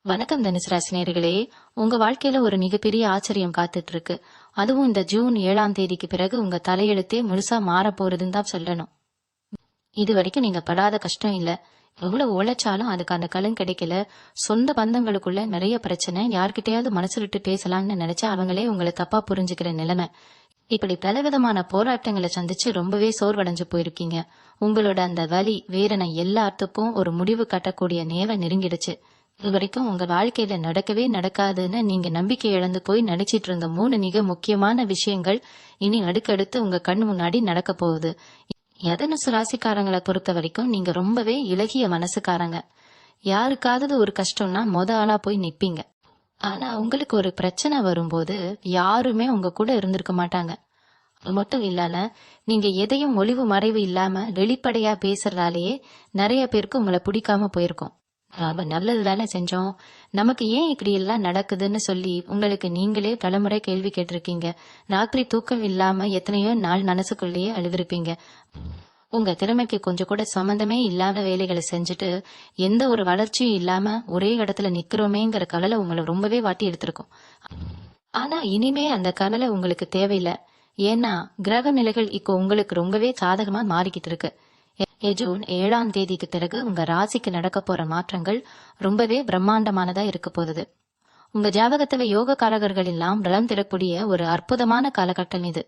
வணக்கம் தனுசு ராசி நேயர்களே. உங்க வாழ்க்கையில ஒரு மிகப்பெரிய ஆச்சரியம் காத்துட்டு இருக்கு. அதுவும் இந்த ஜூன் 7ஆம் தேதிக்கு பிறகு உங்க தலையெழுத்தே முழுசா மாற போறதுன்னு தான் சொல்லணும். இது வரைக்கும் நீங்க படாத கஷ்டம் இல்ல. எவ்வளவு உழைச்சாலும் அதுக்கான பலன் கிடைக்கல. சொந்த பந்தங்களுக்குள்ள நிறைய பிரச்சனை. யார்கிட்டயாவது மனசு விட்டு பேசலாம்னு நினைச்சா அவங்களே உங்களை தப்பா புரிஞ்சுக்கிற நிலைமை. இப்படி பலவிதமான போராட்டங்களை சந்திச்சு ரொம்பவே சோர்வடைஞ்சு போயிருக்கீங்க. உங்களோட அந்த வலி வேதனை எல்லாத்துக்கும் ஒரு முடிவு கட்டக்கூடிய நேரம் நெருங்கிடுச்சு. இது வரைக்கும் உங்க வாழ்க்கையில நடக்கவே நடக்காதுன்னு நீங்க நம்பிக்கை இழந்து போய் நினைச்சிட்டு இருந்த 3 மிக முக்கியமான விஷயங்கள் இனி அடுக்கடுத்து உங்க கண் முன்னாடி நடக்க போகுது. தனுசு ராசிக்காரங்களை பொறுத்த வரைக்கும் நீங்க ரொம்பவே இளகிய மனசுக்காரங்க. யாருக்காவது ஒரு கஷ்டம்னா ஆளா போய் நிப்பீங்க. ஆனா உங்களுக்கு ஒரு பிரச்சனை வரும்போது யாருமே உங்க கூட இருந்திருக்க மாட்டாங்க. அது மட்டும் இல்லாம நீங்க எதையும் ஒளிவு மறைவு இல்லாம வெளிப்படையா பேசுறதாலேயே நிறைய பேருக்கு உங்களை பிடிக்காம போயிருக்கும். நாம நல்லது தானே செஞ்சோம், நமக்கு ஏன் இப்படி எல்லாம் நடக்குதுன்னு சொல்லி உங்களுக்கு நீங்களே பலமுறை கேள்வி கேட்டிருக்கீங்க. ராத்திரி தூக்கம் இல்லாம எத்தனையோ நாள் மனசுக்குள்ளேயே அழுதுருப்பீங்க. உங்க திறமைக்கு கொஞ்சம் கூட சம்பந்தமே இல்லாத வேலைகளை செஞ்சுட்டு எந்த ஒரு வளர்ச்சியும் இல்லாம ஒரே இடத்துல நிக்கிறோமேங்கிற கவலை உங்களை ரொம்பவே வாட்டி எடுத்திருக்கும். ஆனா இனிமே அந்த கவலை உங்களுக்கு தேவையில்லை. ஏன்னா கிரக நிலைகள் இப்போ உங்களுக்கு ரொம்பவே சாதகமா மாறிக்கிட்டு இருக்கு. ஜூன் 7ஆம் தேதிக்கு பிறகு உங்க ராசிக்கு நடக்க போற மாற்றங்கள் ரொம்பவே பிரம்மாண்டமானதா இருக்க போகுது. உங்க ஜாதகத்துல யோகக்காரகர்கள் எல்லாம் பலம் தரக்கூடிய ஒரு அற்புதமான காலகட்டம் இது.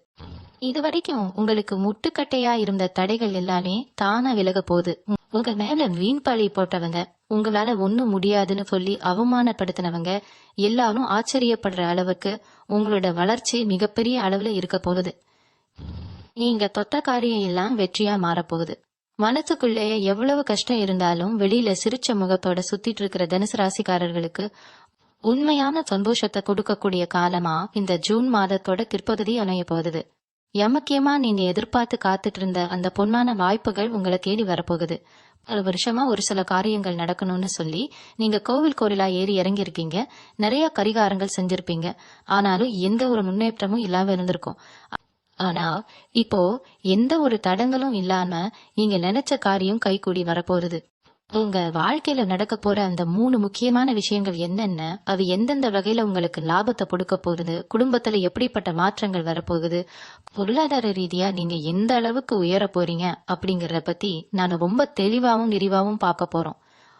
இதுவரைக்கும் உங்களுக்கு முட்டுக்கட்டையா இருந்த தடைகள் எல்லாமே தானா விலக போகுது. உங்க மேல வீண் பழி போட்டவங்க, உங்களால ஒண்ணும் முடியாதுன்னு சொல்லி அவமானப்படுத்தினவங்க எல்லாரும் ஆச்சரியப்படுற அளவுக்கு உங்களோட வளர்ச்சி மிகப்பெரிய அளவுல இருக்க போகுது. நீங்க தொட்ட காரியம் எல்லாம் வெற்றியா மாறப்போகுது. மனசுக்குள்ளே எவ்வளவு கஷ்டம் இருந்தாலும் வெளியில சிரிச்ச முகத்தோட சுத்திட்டு இருக்கிற தனுசு ராசிக்காரர்களுக்கு உண்மையான சந்தோஷத்தை கொடுக்கக்கூடிய காலமா இந்த ஜூன் மாதத்தோட பிற்பகுதி அமைய போகுது. எமக்கியமா நீங்க எதிர்பார்த்து காத்துட்டு இருந்த அந்த பொன்னான வாய்ப்புகள் உங்களை தேடி வரப்போகுது. பல வருஷமா ஒரு சில காரியங்கள் நடக்கணும்னு சொல்லி நீங்க கோவிலா ஏறி இறங்கி இருக்கீங்க. நிறைய பரிகாரங்கள் செஞ்சிருப்பீங்க. ஆனாலும் எந்த ஒரு முன்னேற்றமும் இல்லாம இருந்திருக்கும். ஆனா இப்போ எந்த ஒரு தடங்களும் இல்லாம நீங்க நினைச்ச காரியம் கைகூடி வரப்போகுது. உங்க வாழ்க்கையில நடக்க போற அந்த 3 முக்கியமான விஷயங்கள் என்னென்ன, அது எந்தெந்த வகையில உங்களுக்கு லாபத்தை கொடுக்க போகுது, குடும்பத்துல எப்படிப்பட்ட மாற்றங்கள் வரப்போகுது, பொருளாதார ரீதியா நீங்க எந்த அளவுக்கு உயர போறீங்க அப்படிங்கறத பத்தி நான் ரொம்ப தெளிவாவும் விரிவாவும் பார்க்க போறோம்.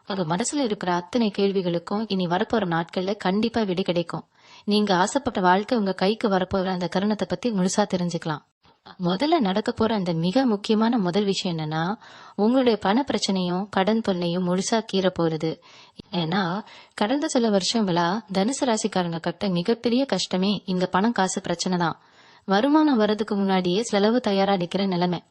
உங்க மனசுல இருக்கிற அத்தனை கேள்விகளுக்கும் இனி வரப்போற நாட்கள்ல கண்டிப்பா விடை கிடைக்கும். நீங்க ஆசைப்பட்ட வாழ்க்கை உங்க கைக்கு வரப்போற அந்த தருணத்தை பத்தி முழுசா தெரிஞ்சுக்கலாம். முதல்ல நடக்க போற அந்த மிக முக்கியமான முதல் விஷயம் என்னன்னா, உங்களுடைய பண பிரச்சனையும் கடன் தொல்லையும் முழுசா கீற போறது. ஏன்னா கடந்த சில வருஷங்களா தனுசு ராசிக்காரங்க கட்ட மிகப்பெரிய கஷ்டமே இந்த பணம் காசு பிரச்சனை தான். வருமானம் வர்றதுக்கு முன்னாடியே செலவு தயாரா நிக்கிற நிலைமை.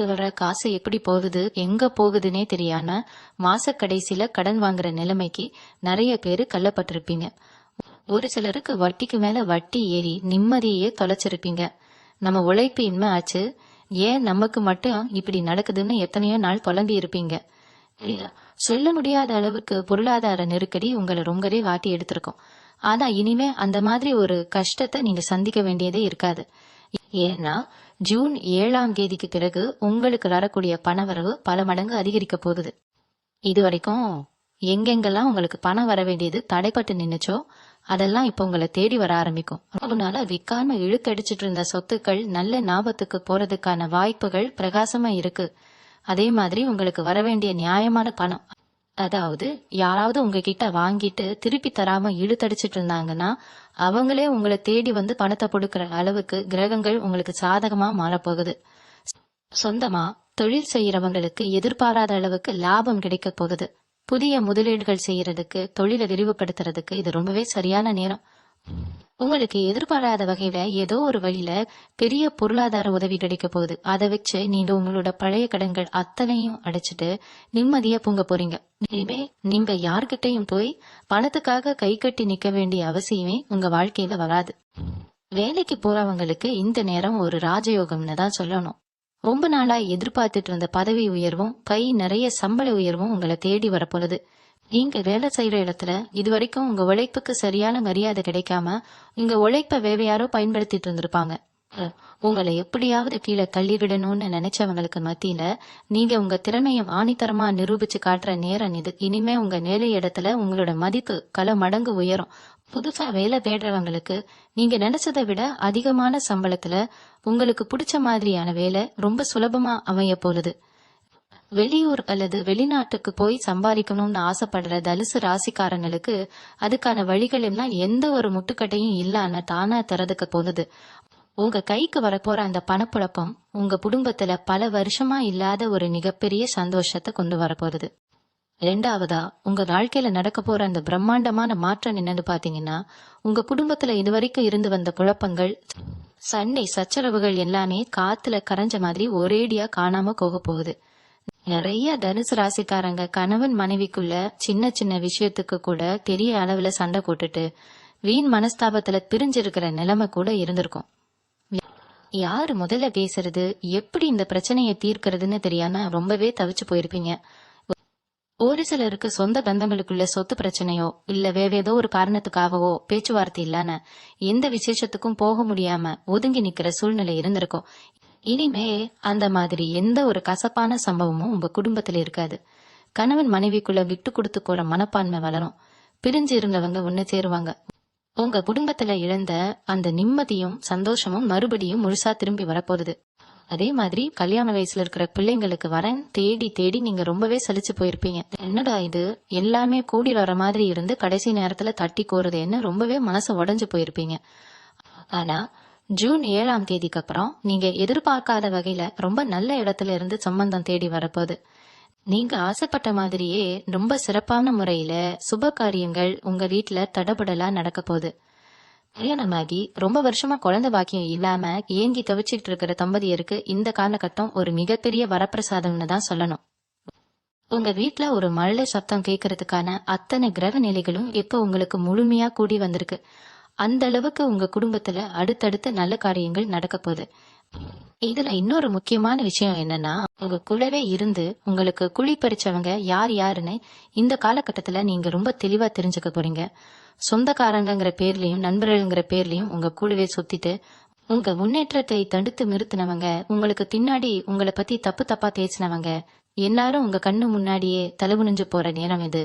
வர காசு எப்படி போகுது எங்க போகுதுன்னே தெரியாம மாச கடைசியில கடன் வாங்குற நிலைமைக்கு நிறைய பேரு கள்ளப்பட்டிருப்பீங்க. ஒரு சிலருக்கு வட்டிக்கு மேல வட்டி ஏறி நிம்மதியே தொலைச்சிருப்பீங்க. நம்ம உழைப்பு இன்மை ஆச்சு, ஏன் நமக்கு மட்டும் இப்படி நடக்குதுன்னு எத்தனையோ நாள் புலம்பி இருப்பீங்க. சொல்ல முடியாத அளவுக்கு பொருளாதார நெருக்கடி உங்களை ரொம்பவே வாட்டி எடுத்திருக்கும். ஆனா இனிமே அந்த மாதிரி ஒரு கஷ்டத்தை நீங்க சந்திக்க வேண்டியதே இருக்காது. ஏன்னா ஜூன் 7ஆம் தேதிக்கு பிறகு உங்களுக்கு வரக்கூடிய பணவரவு பல மடங்கு அதிகரிக்க போகுது. இதுவரைக்கும் எங்கெங்கெல்லாம் உங்களுக்கு பணம் வர வேண்டியது தடைப்பட்டு நின்னுச்சோ அதெல்லாம் இப்ப உங்களை தேடி வர ஆரம்பிக்கும். அதனால விற்காம இழுத்தடிச்சிட்டு இருந்த சொத்துக்கள் நல்ல லாபத்துக்கு போறதுக்கான வாய்ப்புகள் பிரகாசமா இருக்கு. அதே மாதிரி உங்களுக்கு வர வேண்டிய நியாயமான பணம், அதாவது யாராவது உங்ககிட்ட வாங்கிட்டு திருப்பி தராம இழுத்தடிச்சிட்டு இருந்தாங்கன்னா அவங்களே உங்களை தேடி வந்து பணத்தை கொடுக்கற அளவுக்கு கிரகங்கள் உங்களுக்கு சாதகமா மாறப்போகுது. சொந்தமா தொழில் செய்யறவங்களுக்கு எதிர்பாராத அளவுக்கு லாபம் கிடைக்க போகுது. புதிய முதலீடுகள் செய்யறதுக்கு, தொழிலை விரிவுபடுத்துறதுக்கு இது ரொம்பவே சரியான நேரம். உங்களுக்கு எதிர்பாராத வகையில ஏதோ ஒரு வழியில பெரிய பொருளாதார உதவி கிடைக்க போகுது. அதை வச்சு நீங்க உங்களோட பழைய கடன்கள் அத்தனையும் அடைச்சிட்டு நிம்மதியா பூங்க போறீங்க. இனிமே நீங்க யார்கிட்டையும் போய் பணத்துக்காக கை கட்டி நிக்க வேண்டிய அவசியமே உங்க வாழ்க்கையில வராது. வேலைக்கு போறவங்களுக்கு இந்த நேரம் ஒரு ராஜயோகம்னு தான் சொல்லணும். ரொம்ப நாளா எதிர்பார்த்துட்டு இருந்த பதவி உயர்வும் கை நிறைய சம்பள உயர்வும் உங்களை தேடி வரப்போகுது. நீங்க வேலை செய்யற இடத்துல இதுவரைக்கும் உங்க உழைப்புக்கு சரியான மரியாதை கிடைக்காம உங்க உழைப்ப வேற யாரோ பயன்படுத்திட்டு இருந்திருப்பாங்க. உங்களை எப்படியாவது கீழே தள்ளிவிடணும்னு நினைச்சவங்களுக்கு மத்தியில நீங்க உங்க திறமையை ஆணித்தரமா நிரூபிச்சு காட்டுற நேரம் இது. இனிமே உங்க வேலை இடத்துல உங்களோட மதிப்பு பல மடங்கு உயரும். புதுசா வேலை தேடுறவங்களுக்கு நீங்க நினைச்சதை விட அதிகமான சம்பளத்துல உங்களுக்கு பிடிச்ச மாதிரியான வேலை ரொம்ப சுலபமா அமைய போகுது. வெளியூர் அல்லது வெளிநாட்டுக்கு போய் சம்பாதிக்கணும்னு ஆசைப்படுற தனுசு ராசிக்காரங்களுக்கு அதுக்கான வழிகள் எல்லாம் எந்த ஒரு முட்டுக்கட்டையும் இல்லாம தானா திறதுக்கு போகுது. உங்க கைக்கு வரப்போற அந்த பணப்புழக்கம் உங்க குடும்பத்துல பல வருஷமா இல்லாத ஒரு மிகப்பெரிய சந்தோஷத்தை கொண்டு வரப்போகுது. ரெண்டாவதா, உங்க வாழ்க்கையில நடக்க போற அந்த பிரம்மாண்டமான மாற்றம் என்னன்னு பாத்தீங்கன்னா, உங்க குடும்பத்துல இதுவரைக்கும் இருந்து வந்த குழப்பங்கள், சண்டை சச்சரவுகள் எல்லாமே காத்துல கரைஞ்ச மாதிரி ஒரேடியா காணாம போக போகுது. நிறைய தனுசு ராசிக்காரங்க கணவன் மனைவிக்குள்ள சின்ன சின்ன விஷயத்துக்கு கூட பெரிய அளவுல சண்டை போட்டுட்டு வீண் மனஸ்தாபத்துல பிரிஞ்சிருக்கிற நிலைமை கூட இருந்திருக்கும். யாரு முதல்ல பேசுறது, எப்படி இந்த பிரச்சனையை தீர்க்கறதுன்னு தெரியாம ரொம்பவே தவிச்சு போயிருப்பீங்க. ஒரு சிலருக்கு சொந்த பந்தங்களுக்குள்ள சொத்து பிரச்சனையோ இல்ல வேற ஏதோ ஒரு காரணத்துக்காகவோ பேச்சுவார்த்தை இல்லாம எந்த விசேஷத்துக்கும் போக முடியாம ஒதுங்கி நிக்கிற சூழ்நிலை இருந்திருக்கும். இனிமே அந்த மாதிரி எந்த ஒரு கசப்பான சம்பவமும் உங்க குடும்பத்துல இருக்காது. கணவன் மனைவிக்குள்ள விட்டு கொடுத்து போற மனப்பான்மை வளரும். பிரிஞ்சு இருந்தவங்க ஒண்ணு சேருவாங்க. உங்க குடும்பத்துல இழந்த அந்த நிம்மதியும் சந்தோஷமும் மறுபடியும் முழுசா திரும்பி வரப்போகுது. அதே மாதிரி கல்யாண வயசுல இருக்கிற பிள்ளைங்களுக்கு வரேன் தேடி தேடி நீங்க ரொம்பவே சலிச்சு போயிருப்பீங்க. என்னடா இது எல்லாமே கூடி வர மாதிரி இருந்து கடைசி நேரத்துல தட்டி கோருதேன்னு ரொம்பவே மனசு உடைஞ்சு போயிருப்பீங்க. ஆனா ஜூன் 7ஆம் தேதிக்கு அப்புறம் நீங்க எதிர்பார்க்காத வகையில ரொம்ப நல்ல இடத்துல இருந்து சம்பந்தம் தேடி வரப்போகுது. நீங்க ஆசைப்பட்ட மாதிரியே ரொம்ப சிறப்பான முறையில சுப காரியங்கள் உங்க வீட்டுல தடபடலா நடக்க போகுது. கல்யாணமாகி ரொம்ப வருஷமா குழந்தை பாக்கியம் இல்லாம ஏங்கி தவிச்சுட்டு இருக்கிற தம்பதியருக்கு இந்த காலகட்டம் ஒரு மிகப்பெரிய வரப்பிரசாதம்னு தான் சொல்லணும். உங்க வீட்டுல ஒரு மழை சத்தம் கேட்கறதுக்கான அத்தனை கிரக நிலைகளும் இப்ப உங்களுக்கு முழுமையா கூடி வந்திருக்கு. அந்த அளவுக்கு உங்க குடும்பத்துல அடுத்தடுத்த நல்ல காரியங்கள் நடக்க போகுது. இதுல இன்னொரு முக்கியமான விஷயம் என்னன்னா, உங்க கூடவே இருந்து உங்களுக்கு குழி பறிச்சவங்க யார் யாருன்னு இந்த காலகட்டத்துல நீங்க ரொம்ப தெளிவா தெரிஞ்சுக்க போறீங்க. சொந்தக்காரங்கிற பேர்லயும் நண்பர்கள்ங்கிற பேர்லயும் உங்க கூடவே சுத்திட்டு உங்க முன்னேற்றத்தை தடுத்து நிறுத்தினவங்க, உங்களுக்கு பின்னாடி உங்களை பத்தி தப்பு தப்பா பேசினவங்க எல்லாரும் உங்க கண்ணு முன்னாடியே தலகுனிஞ்சு போற நேரம் இது.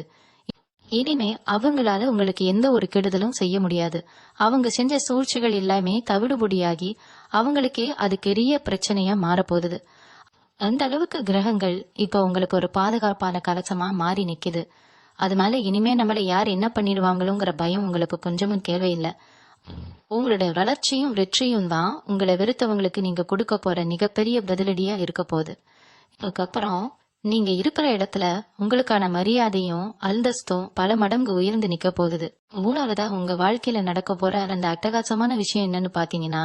இனிமே அவங்களால உங்களுக்கு எந்த ஒரு கெடுதலும் செய்ய முடியாது. அவங்க செஞ்ச சூழ்ச்சிகள் எல்லாமே தவிடுபொடியாகி அவங்களுக்கே அது பெரிய பிரச்சனையா மாறப்போகுது. அந்த அளவுக்கு கிரகங்கள் இப்ப உங்களுக்கு ஒரு பாதுகாப்பான கலசமா மாறி நிக்குது. அது மேல இனிமே நம்மள யார் என்ன பண்ணிடுவாங்களோங்கிற பயம் உங்களுக்கு கொஞ்சமும் தேவையில்லை. உங்களுடைய வளர்ச்சியும் வெற்றியும் தான் உங்களை வெறுத்தவங்களுக்கு நீங்க கொடுக்க போற மிகப்பெரிய பதிலடியா இருக்க போகுது. அதுக்கப்புறம் நீங்க இருக்கிற இடத்துல உங்களுக்கான மரியாதையும் அந்தஸ்தும் பல மடங்கு உயர்ந்து நிக்க போகுது. மூணாவதா உங்க வாழ்க்கையில நடக்க போற அந்த அட்டகாசமான விஷயம் என்னன்னு பாத்தீங்கன்னா,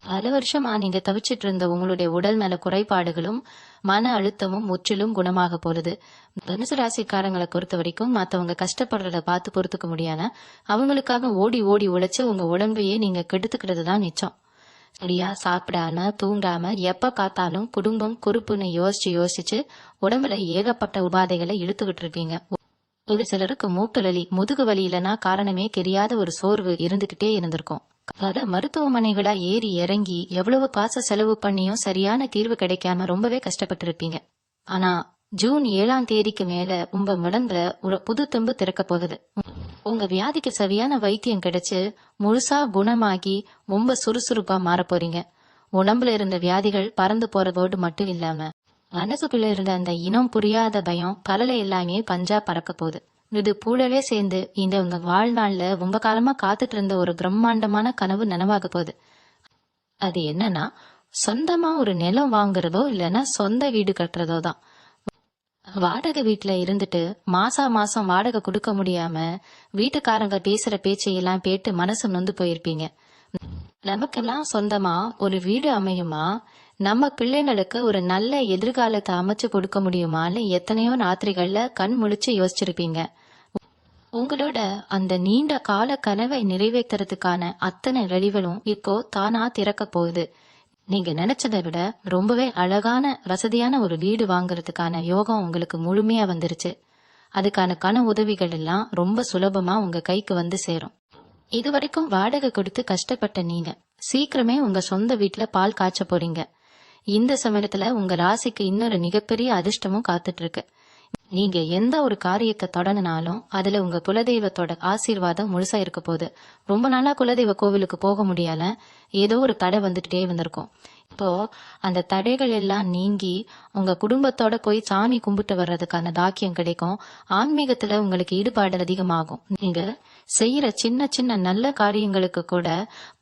பல வருஷமா நீங்க தவிச்சிட்டு இருந்த உங்களுடைய உடல் நல குறைபாடுகளும் மன அழுத்தமும் முற்றிலும் குணமாக போகுது. தனுசு ராசிக்காரங்களை பொறுத்த வரைக்கும் மத்தவங்க கஷ்டப்படுறத பார்த்து பொறுத்துக்க முடியாத அவங்களுக்காக ஓடி ஓடி உழைச்சு உங்க உடம்பையே நீங்க கெடுத்துக்கிறது தான் மிச்சம். சரியா சாப்பிடாம தூங்காம எப்ப பார்த்தாலும் குடும்பம் குறுப்புன்னு யோசிச்சு உடம்புல ஏகப்பட்ட உபாதைகளை இழுத்துக்கிட்டு இருப்பீங்க. ஒரு சிலருக்கு மூட்டு வலி முதுகு வலி இல்லைன்னா காரணமே தெரியாத ஒரு சோர்வு இருந்துகிட்டே இருந்திருக்கும். பல மருத்துவமனைகளா ஏறி இறங்கி எவ்வளவு காசு செலவு பண்ணியும் சரியான தீர்வு கிடைக்காம ரொம்பவே கஷ்டப்பட்டு இருப்பீங்க. ஆனா ஜூன் 7ஆம் தேதிக்கு மேல உங்க உடம்புல ஒரு புது தெம்பு திறக்க போகுது. உங்க வியாதிக்கு சரியான வைத்தியம் கிடைச்சு முழுசா குணமாகி ரொம்ப சுறுசுறுப்பா மாற போறீங்க. உடம்புல இருந்த வியாதிகள் பறந்து போறதோடு மட்டும் இல்லாம மனசுக்குள்ள இருந்த அந்த இனம் புரியாத பயம் பலல எல்லாமே பஞ்சா பறக்க போகுது. இது கூடவே சேர்ந்து இந்த உங்க வாழ்நாள்ல ரொம்ப காலமா காத்துட்டு இருந்த ஒரு பிரம்மாண்டமான கனவு நனவாக போகுது. அது என்னன்னா, சொந்தமா ஒரு நிலம் வாங்குறதோ இல்லைன்னா சொந்த வீடு கட்டுறதோ தான். வாடகை வீட்டுல இருந்துட்டு மாசம் வாடகை கொடுக்க முடியாம வீட்டுக்காரங்க பேசுற பேச்சையெல்லாம் கேட்டு மனசு நொந்து போயிருப்பீங்க. நமக்கெல்லாம் சொந்தமா ஒரு வீடு அமையுமா, நம்ம பிள்ளைங்களுக்கு ஒரு நல்ல எதிர்காலத்தை அமைச்சு கொடுக்க முடியுமான்னு எத்தனையோ ராத்திரிகள்ல கண் முழிச்சு யோசிச்சிருப்பீங்க. உங்களோட அந்த நீண்ட கால கனவை நிறைவேற்றுறதுக்கான அத்தனை வழிகளும் இப்போ தானா திறக்க போகுது. நீங்க நினைச்சதை விட ரொம்பவே அழகான வசதியான ஒரு வீடு வாங்குறதுக்கான யோகம் உங்களுக்கு முழுமையா வந்துருச்சு. அதுக்கான கன உதவிகள் எல்லாம் ரொம்ப சுலபமா உங்க கைக்கு வந்து சேரும். இதுவரைக்கும் வாடகை கொடுத்து கஷ்டப்பட்ட நீங்க சீக்கிரமே உங்க சொந்த வீட்டுல பால் காய்ச்ச போறீங்க. இந்த சமயத்துல உங்க ராசிக்கு இன்னொரு மிகப்பெரிய அதிர்ஷ்டமும் காத்துட்டு இருக்கு. நீங்க எந்த ஒரு காரியத்தை தொடங்கினாலும் அதுல உங்க குலதெய்வத்தோட ஆசீர்வாதம் முழுசா இருக்க போகுது. ரொம்ப நாளா குலதெய்வ கோவிலுக்கு போக முடியல, ஏதோ ஒரு தடை வந்துட்டே வந்திருக்கும். இப்போ அந்த தடைகள் எல்லாம் நீங்கி உங்க குடும்பத்தோட போய் சாமி கும்பிட்டு வர்றதுக்கான தாக்கியம் கிடைக்கும். ஆன்மீகத்துல உங்களுக்கு ஈடுபாடு அதிகமாகும். நீங்க செய்யற சின்ன சின்ன நல்ல காரியங்களுக்கு கூட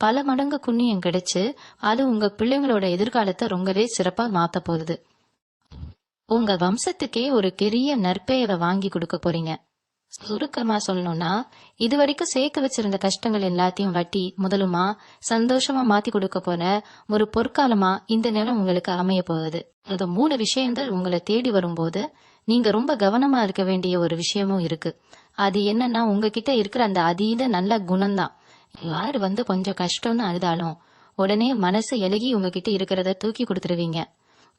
பல மடங்கு புண்ணியம் கிடைச்சு அது உங்க பிள்ளைங்களோட எதிர்காலத்தை ரொம்பவே சிறப்பா மாத்த போகுது. உங்க வம்சத்துக்கே ஒரு பெரிய நற்பெயரை வாங்கி கொடுக்க போறீங்க. சுருக்கமா சொல்லணும்னா, இது வரைக்கும் சேர்க்க வச்சிருந்த கஷ்டங்கள் எல்லாத்தையும் வட்டி முதலுமா சந்தோஷமா மாத்தி கொடுக்க போற ஒரு பொற்காலமா இந்த நேரம் உங்களுக்கு அமைய போகுது. இந்த 3 விஷயங்கள் உங்களை தேடி வரும்போது நீங்க ரொம்ப கவனமா இருக்க வேண்டிய ஒரு விஷயமும் இருக்கு. அது என்னன்னா, உங்ககிட்ட இருக்கிற அந்த அதீத நல்ல குணம்தான். யாரு கொஞ்சம் கஷ்டம்னு அழுதாலும் உடனே மனசு இலகி உங்ககிட்ட இருக்கிறத தூக்கி கொடுத்துருவீங்க.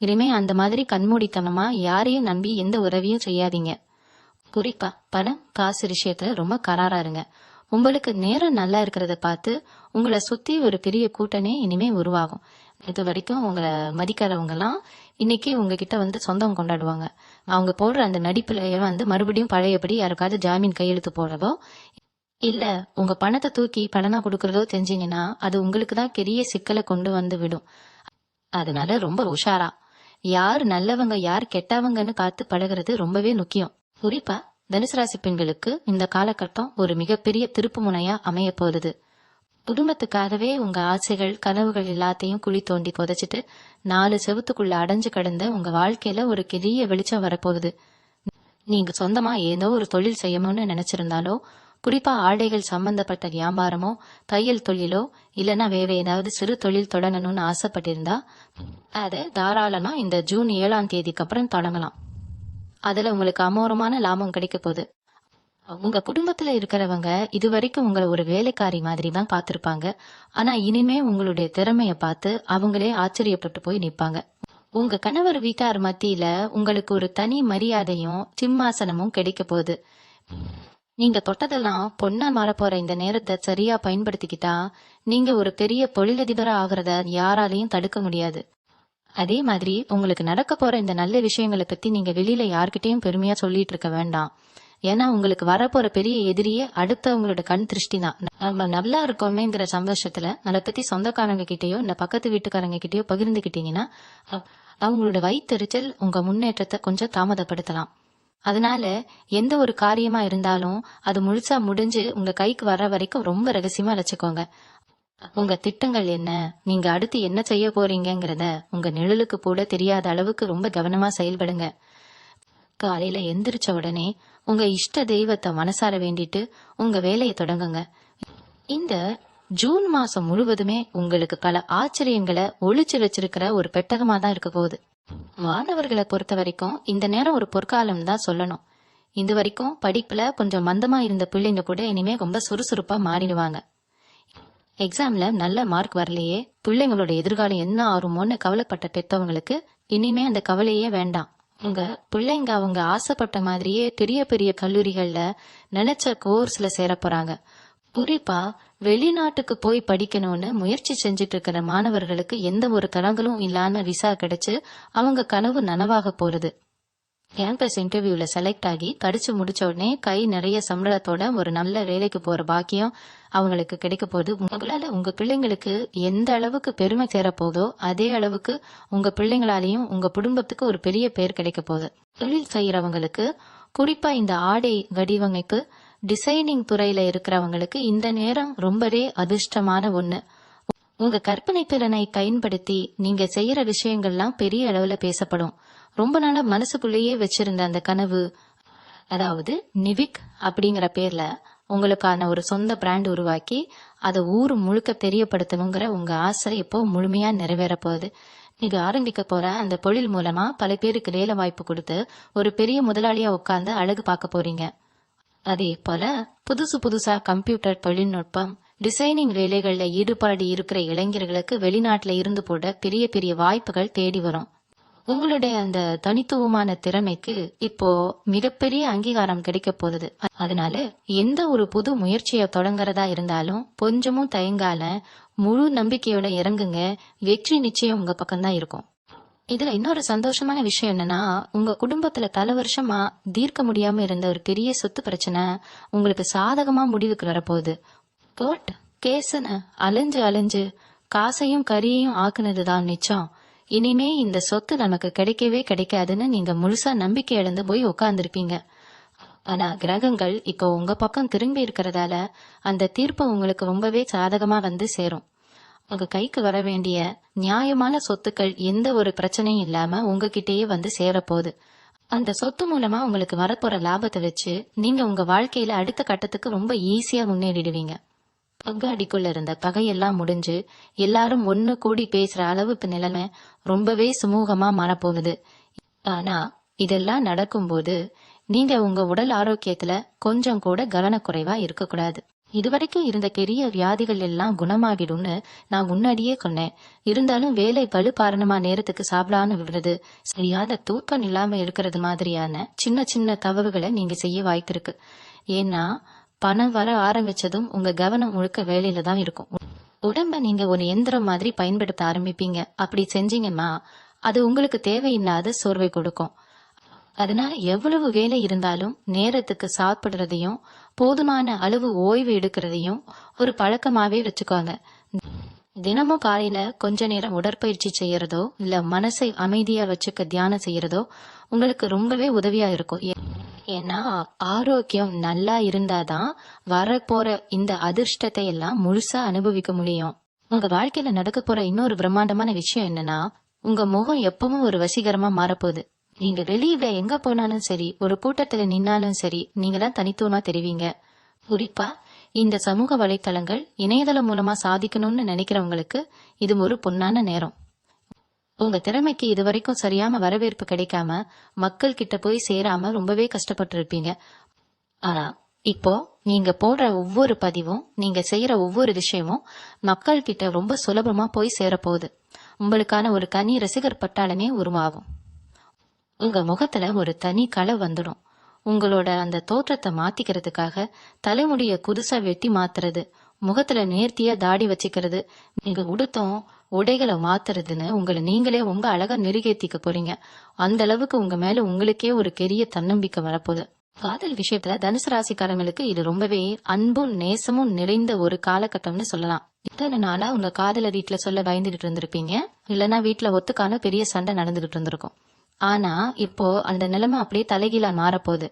இனிமே அந்த மாதிரி கண்மூடித்தனமா யாரையும் நம்பி எந்த உதவியும் செய்யாதீங்க. குறிப்பா பணம் காசு விஷயத்துல ரொம்ப கராரா இருங்க. உங்களுக்கு நேரம் நல்லா இருக்கிறத பார்த்து உங்களை சுத்தி ஒரு பெரிய கூட்டணி இனிமே உருவாகும். இது வரைக்கும் உங்களை மதிக்காதவங்க எல்லாம் இன்னைக்கு உங்ககிட்ட சொந்தம் கொண்டாடுவாங்க. அவங்க போடுற அந்த நடிப்புல மறுபடியும் பழையபடி யாருக்காவது ஜாமீன் கையெழுத்து போடவோ இல்ல உங்க பணத்தை தூக்கி பணனா கொடுக்கறதோ தெரிஞ்சீங்கன்னா அது உங்களுக்கு தான் பெரிய சிக்கலை கொண்டு விடும். அதனால ரொம்ப உஷாரா யார் நல்லவங்க யார் கெட்டவங்கன்னு பார்த்து பழகிறது ரொம்பவே முக்கியம். குறிப்பா தனுசு ராசி பெண்களுக்கு இந்த காலகட்டம் ஒரு மிகப்பெரிய திருப்பு முனையா அமைய போகுது. குடும்பத்துக்காகவே உங்க ஆசைகள் கனவுகள் எல்லாத்தையும் குழி தோண்டி புதைச்சிட்டு 4 செவத்துக்குள்ள அடைஞ்சு கிடந்த உங்க வாழ்க்கையில ஒரு பெரிய வெளிச்சம் வரப்போகுது. நீங்க சொந்தமா ஏதோ ஒரு தொழில் செய்யணும்னு நினைச்சிருந்தாலோ, குறிப்பா ஆடைகள் சம்பந்தப்பட்ட வியாபாரமோ தையல் தொழிலோ இல்லைன்னா வேற ஏதாவது சிறு தொழில் தொடங்கணும்னு ஆசைப்பட்டிருந்தா அதை தாராளமா இந்த ஜூன் 7ஆம் தேதிக்கு அப்புறம் தொடங்கலாம். அதுல உங்களுக்கு அமோரமான லாபம் கிடைக்க போகுது. உங்க குடும்பத்துல இருக்கிறவங்க இது வரைக்கும் உங்களை ஒரு வேலைக்காரி மாதிரி தான் பார்த்திருப்பாங்க. ஆனா இனிமே உங்களுடைய திறமைய பார்த்து அவங்களே ஆச்சரியப்பட்டு போய் நிற்பாங்க. உங்க கணவர் வீட்டார் மத்தியில உங்களுக்கு ஒரு தனி மரியாதையும் சிம்மாசனமும் கிடைக்க போகுது. நீங்க தொட்டதெல்லாம் பொண்ணா மாறப்போற இந்த நேரத்தை சரியா பயன்படுத்திக்கிட்டா நீங்க ஒரு பெரிய தொழிலதிபரா ஆகிறத யாராலையும் தடுக்க முடியாது. அதே மாதிரி உங்களுக்கு நடக்க போற இந்த நல்ல விஷயங்களை பத்தி நீங்க வெளியில யார்கிட்டயும் பெருமையா சொல்லிட்டு இருக்க வேண்டாம். ஏன்னா உங்களுக்கு வரப்போற பெரிய எதிரியே அடுத்தவங்களோட கண் திருஷ்டி தான். நம்ம நல்லா இருக்கோமேங்கிற சந்தோஷத்துல அதை பத்தி சொந்தக்காரங்க கிட்டயோ இல்ல பக்கத்து வீட்டுக்காரங்க கிட்டயோ பகிர்ந்துகிட்டீங்கன்னா அவங்களோட வயிற்றுச்சல் உங்க முன்னேற்றத்தை கொஞ்சம் தாமதப்படுத்தலாம். அதனால எந்த ஒரு காரியமா இருந்தாலும் அது முழுசா முடிஞ்சு உங்க கைக்கு வர்ற வரைக்கும் ரொம்ப ரகசியமா வச்சுக்கோங்க. உங்க திட்டங்கள் என்ன, நீங்க அடுத்து என்ன செய்ய போறீங்கிறத உங்க நிழலுக்கு கூட தெரியாத அளவுக்கு ரொம்ப கவனமா செயல்படுங்க. காலையில எந்திரிச்ச உடனே உங்க இஷ்ட தெய்வத்தை மனசார வேண்டிட்டு உங்க வேலையை தொடங்குங்க. இந்த ஜூன் மாசம் முழுவதுமே உங்களுக்கு பல ஆச்சரியங்களை ஒளிச்சு வச்சிருக்கிற ஒரு பெட்டகமா தான் இருக்க போகுது. மாணவர்களை பொறுத்த வரைக்கும் இந்த நேரம் ஒரு பொற்காலம் தான் சொல்லணும். இது வரைக்கும் படிப்புல கொஞ்சம் மந்தமா இருந்த பிள்ளைங்க கூட இனிமே ரொம்ப சுறுசுறுப்பா மாறிடுவாங்க. எக்ஸாம்ல நல்ல மார்க் வரலையே, பிள்ளைங்களோட எதிர்காலம் என்ன ஆறுமோன்னு கவலைப்பட்ட பெற்றவங்களுக்கு இனிமே அந்த கவலையே வேண்டாம். உங்க பிள்ளைங்க அவங்க ஆசைப்பட்ட மாதிரியே பெரிய பெரிய கல்லூரிகள்ல நினைச்ச கோர்ஸ்ல சேர போறாங்க. குறிப்பா வெளிநாட்டுக்கு போய் படிக்கணும்னு முயற்சி செஞ்சுட்டு இருக்கிற மாணவர்களுக்கு எந்த ஒரு தடங்களும் இல்லாம விசா கிடைச்சு அவங்க கனவு நனவாக போறது. கேம்பஸ் இன்டர்வியூல செலக்ட் ஆகி படிச்சு முடிச்ச உடனே கை நிறைய சம்பளத்தோட ஒரு நல்ல வேலைக்கு போற பாக்கியம் அவங்களுக்கு கிடைக்க போகுது. உங்களால உங்க பிள்ளைங்களுக்கு எந்த அளவுக்கு பெருமை சேர போதோ அதே அளவுக்கு உங்க பிள்ளைங்களாலையும் உங்க குடும்பத்துக்கு ஒரு பெரிய பேர் கிடைக்க போகுது. தொழில் செய்யறவங்களுக்கு, குறிப்பா இந்த ஆடை வடிவமைப்பு டிசைனிங் துறையில இருக்கிறவங்களுக்கு இந்த நேரம் ரொம்பவே அதிர்ஷ்டமான ஒண்ணு. உங்க கற்பனை திறனை பயன்படுத்தி நீங்க செய்யற விஷயங்கள்லாம் பெரிய அளவுல பேசப்படும். ரொம்ப நாளா மனசுக்குள்ளேயே வச்சிருந்த அந்த கனவு, அதாவது நிவிக் அப்படிங்கிற பேர்ல உங்களுக்கான ஒரு சொந்த பிராண்ட் உருவாக்கி அதை ஊர் முழுக்க தெரியப்படுத்தணுங்கிற உங்க ஆசை இப்போ முழுமையா நிறைவேற போகுது. நீங்க ஆரம்பிக்க போற அந்த தொழில் மூலமா பல பேருக்கு வேலை வாய்ப்பு கொடுத்து ஒரு பெரிய முதலாளியா உட்கார்ந்து அழகு பார்க்க போறீங்க. அதே போல புதுசா கம்ப்யூட்டர் தொழில்நுட்பம் டிசைனிங் வேலைகள்ல ஈடுபாடு இருக்கிற இளைஞர்களுக்கு வெளிநாட்டுல இருந்து போட பெரிய பெரிய வாய்ப்புகள் தேடி வரும். உங்களுடைய அந்த தனித்துவமான திறமைக்கு இப்போ மிகப்பெரிய அங்கீகாரம் கிடைக்க போகுது. அதனால எந்த ஒரு புது முயற்சியை தொடங்குறதா இருந்தாலும் கொஞ்சமும் தயங்கால முழு நம்பிக்கையோட இறங்குங்க. வெற்றி நிச்சயம் உங்க பக்கம்தான் இருக்கும். இதுல இன்னொரு சந்தோஷமான விஷயம் என்னன்னா, உங்க குடும்பத்துல பல வருஷமா தீர்க்க முடியாம இருந்த ஒரு பெரிய சொத்து பிரச்சனை உங்களுக்கு சாதகமா முடிவுக்கு வரப்போகுது. கோர்ட் கேஸ்ன்னு அலைஞ்சு அலைஞ்சு காசையும் கரியையும் ஆக்குனதுதான் மிச்சம். இனிமே இந்த சொத்து நமக்கு கிடைக்கவே கிடைக்காதுன்னு நீங்க முழுசா நம்பிக்கை இழந்து போய் உட்கார்ந்துருப்பீங்க. ஆனா கிரகங்கள் இப்போ உங்க பக்கம் திரும்பி இருக்கிறதால அந்த தீர்ப்பு உங்களுக்கு ரொம்பவே சாதகமா வந்து சேரும். உங்க கைக்கு வர வேண்டிய நியாயமான சொத்துக்கள் எந்த ஒரு பிரச்சனையும் இல்லாம உங்ககிட்டயே வந்து சேரப்போகுது. அந்த சொத்து மூலமா உங்களுக்கு வரப்போற லாபத்தை வச்சு நீங்க உங்க வாழ்க்கையில அடுத்த கட்டத்துக்கு ரொம்ப ஈஸியா முன்னேறிடுவீங்க. பங்காடிக்குள்ள இருந்த பகையெல்லாம் முடிஞ்சு எல்லாரும் ஒண்ணு கூடி பேசுற அளவுக்கு நிலைமை ரொம்பவே சுமூகமா மாறப்போகுது. ஆனா இதெல்லாம் நடக்கும்போது நீங்க உங்க உடல் ஆரோக்கியத்துல கொஞ்சம் கூட கவனக்குறைவா இருக்கக்கூடாது. இதுவரைக்கும் இருந்த பெரிய வியாதிகள் எல்லாம் குணமாகிடும்னு நான் முன்னாடியே சொன்னேன். இருந்தாலும் வேலை பளு காரணமா நேரத்துக்கு சாப்பிடாம விடுறது, சரியான தூக்கம் இல்லாம இருக்கிறது மாதிரியான சின்ன சின்ன தவறுகளை நீங்க செய்ய வாய்ப்பிருக்கு. ஏன்னா பணம் வர ஆரம்பிச்சதும் உங்க கவனம் முழுக்க வேலையில தான் இருக்கும். உடம்ப நீங்க ஒரு எந்திரம் மாதிரி பயன்படுத்த ஆரம்பிப்பீங்க. அப்படி செஞ்சீங்கன்னா அது உங்களுக்கு தேவையில்லாத சோர்வை கொடுக்கும். அதனால எவ்வளவு வேலை இருந்தாலும் நேரத்துக்கு சாப்பிடுறதையும் போதுமான அளவு ஓய்வு எடுக்கிறதையும் ஒரு பழக்கமாவே வச்சுக்கோங்க. தினமும் காலையில கொஞ்ச நேரம் உடற்பயிற்சி செய்யறதோ இல்ல மனசை அமைதியா வச்சுக்க தியானம் செய்யறதோ உங்களுக்கு ரொம்பவே உதவியா இருக்கும். ஏன்னா ஆரோக்கியம் நல்லா இருந்தாதான் வரப்போற இந்த அதிர்ஷ்டத்தை எல்லாம் முழுசா அனுபவிக்க முடியும். உங்க வாழ்க்கையில நடக்க போற இன்னொரு பிரம்மாண்டமான விஷயம் என்னன்னா, உங்க முகம் எப்பவும் ஒரு வசீகரமா மாறப்போகுது. நீங்க வெளியில எங்க போனாலும் சரி, ஒரு கூட்டத்துல நின்னாலும் சரி, நீங்க தான் தனித்துவமா தெரிவிங்க. குறிப்பா இந்த சமூக வலைத்தளங்கள் இணையதளம் மூலமா சாதிக்கணும்னு நினைக்கிறவங்களுக்கு இது ஒரு பொன்னான நேரம். உங்க திறமைக்கு இதுவரைக்கும் சரியான வரவேற்பு கிடைக்காம மக்கள் கிட்ட போய் சேராம ரொம்பவே கஷ்டப்பட்டு இருப்பீங்க. ஆனா இப்போ நீங்க போடுற ஒவ்வொரு பதிவும், நீங்க செய்யற ஒவ்வொரு விஷயமும் மக்கள் கிட்ட ரொம்ப சுலபமா போய் சேரப்போகுது. உங்களுக்கான ஒரு தனி ரசிகர் பட்டாளமே உருவாகும். உங்க முகத்துல ஒரு தனி கலை வந்துடும். உங்களோட அந்த தோற்றத்தை மாத்திக்கிறதுக்காக தலைமுடிய புதுசா வெட்டி மாத்துறது, முகத்துல நேர்த்தியா தாடி வச்சுக்கிறது, நீங்க உடுத்தம் உடைகளை மாத்துறதுன்னு உங்களை நீங்களே ரொம்ப அழகா நெருகேத்திக்க போறீங்க. அந்த அளவுக்கு உங்க மேல உங்களுக்கே ஒரு பெரிய தன்னம்பிக்கை வரப்போகுது. காதல் விஷயத்துல தனுசு ராசிக்காரங்களுக்கு இது ரொம்பவே அன்பும் நேசமும் நிறைந்த ஒரு காலகட்டம்னு சொல்லலாம். இத்தனை நாளா உங்க காதல வீட்டுல சொல்ல பயந்துகிட்டு இருந்திருப்பீங்க. இல்லைன்னா வீட்டுல ஒத்துக்கான பெரிய சண்டை நடந்துகிட்டு இருந்திருக்கும். ஆனா இப்போ அந்த நிலைமை அப்படியே தலைகீழா மாறப்போகுது.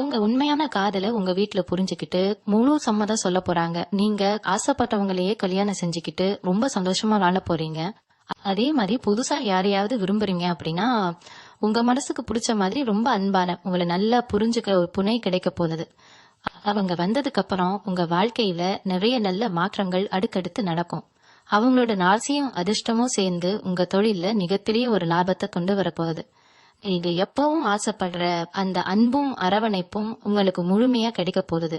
உங்க உண்மையான காதலை உங்க வீட்டுல புரிஞ்சுக்கிட்டு முழு சம்மதம் சொல்ல போறாங்க. நீங்க ஆசைப்பட்டவங்களையே கல்யாணம் செஞ்சுக்கிட்டு ரொம்ப சந்தோஷமா வாழ போறீங்க. அதே மாதிரி புதுசா யாரையாவது விரும்புறீங்க அப்படின்னா உங்க மனசுக்கு பிடிச்ச மாதிரி ரொம்ப அன்பான உங்களை நல்லா புரிஞ்சுக்கிற ஒரு துணை கிடைக்க போகுது. அவங்க வந்ததுக்கு அப்புறம் உங்க வாழ்க்கையில நிறைய நல்ல மாற்றங்கள் அடுக்கடுத்து நடக்கும். அவங்களோட நாசியும் அதிர்ஷ்டமும் சேர்ந்து உங்க தொழில மிகப்பெரிய ஒரு லாபத்தை கொண்டு வரப்போகுது. நீங்க எப்பவும் ஆசைப்படுற அந்த அன்பும் அரவணைப்பும் உங்களுக்கு முழுமையா கிடைக்க போகுது.